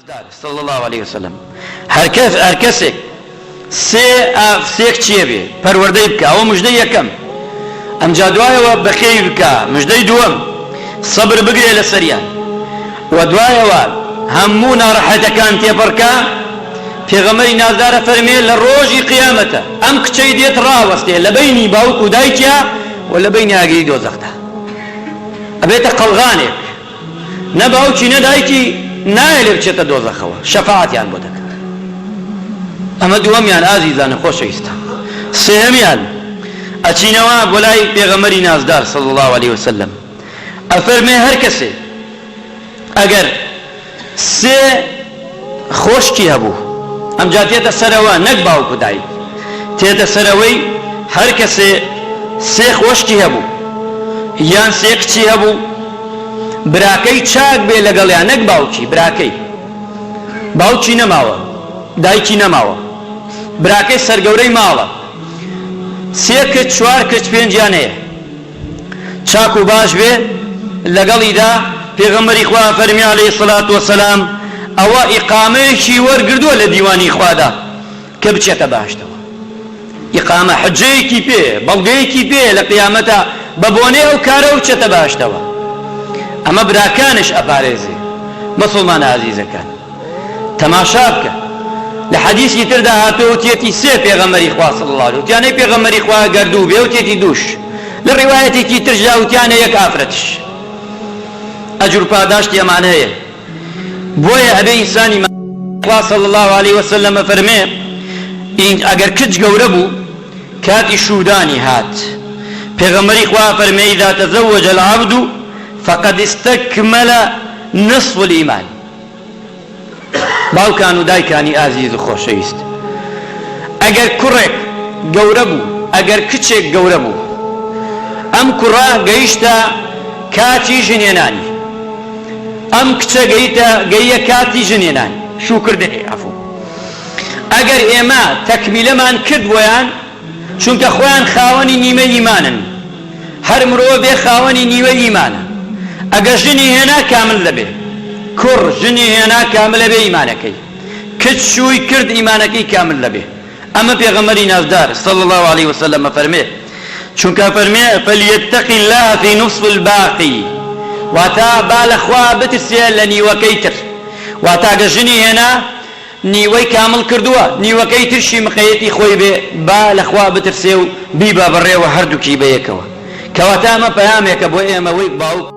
نازدار صلى الله عليه وسلم هر کەسێک سێ کچێ بێ پەروەردەی بکە ئەوە موژدەی یەکەم ئەمجا دوایەوە بەخێوی بکە موژدەی دووەم سەبر بگرێ لەسەریان و دوایەوە هەموو ناڕەحەتەکان تێپەڕکە پێغەمبەری نازدارە فەرمێ لە ڕۆژی قیامەتە ئەم کچەی دێت ڕاوەستێ لە بەینی باوک و دایکە و لە بەینی ئاگری دۆزەخدا ئەبێتە قەڵغانێک نە باوکی نە دایکی نایە لێ بچێتە دۆزەخەوە شەفاعەتیان بۆ دەکات ئەمە دووەمیان ئازیزانە خۆشەویستە سێهەمیان ئەچینەوە بۆ لای پێغەمبەری نازدار صلی الله عليه وسلم ئەفەرمێ هەر کەسێ ئەگەر سێ خۆشکی هەبوو ئەمجا تێتە سەرەوە نەک باوک و دایک تێتە سەرەوەی هەر کەسێ سێ خۆشکی هەبوو یان سێ کچی هەبوو براکەی چاک بێ لەگەڵیان نەک باوکی براکەی باوکی نەماوە دایکی نەماوە براکەی سەرگەورەی ماوە سێ کچ چوار کچ پێنجیان هەیە چاک و باش بێ لەگەڵیدا پێغەمبەری خوا فەرمی عەلەیهی سەڵات وەسەلام ئەوە ئیقامەیەکی وەرگردووە لە دیوانی خوادا کە بچێتە باشتەوە ئیقامە حجەیەکی پێ بەڵگەیەکی پێ لە قیامەتە بە بۆنەی ئەو کارە و بچێتە باشتەوە ئەمە براکانش ئەپارێزێ مسلمانە عەزیزەکان تەماشا بکە لە حەدیثی تردا هاتووە وتێتی سێ پێغەمبەری خوا صلی الله علیه وتیانەی پێغەمبەری خوا گەردوو بێ وتێتی دووش لە ڕیوایەتێکی تردا وتیانە یەک ئافرەتش ئەجر و پاداشتی ئەمان هەیە بۆیە ئەبێ ئینسانی خوا صلی الله عليه وسلم فەرمێ ئەگەر کچ گەورە بوو کاتی شودانی هات پێغەمبەری خوا فەرمێ ئیذا تزوج العبد فقد استكمل نصف الإيمان باوکان و دایکانی ئازیز و خۆشەویست ئەگەر کوڕێک گەورە بوو ئەگەر کچێک گەورە بوو ئەم کوڕە گەیشتە کاتی ژنێنانی ئەم کچە گەیە کاتی ژنێنانی شوکردنی عەفو ئەگەر ئێمە تەکمیلەمان کرد بۆیان چونکە خۆیان خاوەنی نیمە ئیمانن هەر مرۆڤ بێ خاوەنی نیوە ئیمانە ئەگەر ژنی هێنا کامل دەبێ کوڕ ژنی هێنا کامل دەبێ ئیمانەکەی کچ شووی کرد ئیمانەکەی کامل دەبێ ئەمە پێغەمبەری نازدار صلی الله عليه وسلم فەرمێ چونکە فەرمێ فەلیەتەقی الله فی نصف الباقی واتا با لەخوا بترسێ لە نیوەکەی تر واتا ئەگەر ژنی هێنا نیوەی کامل کردووە نیوەکەی ترشی مقەیەتی خۆی بێ با لەخوا بترسێ و بیبە بەڕێوە هەردووکی بەیەکەوە کەواتە ئەمە پەیامێکە بۆ ئێمە وەی باوک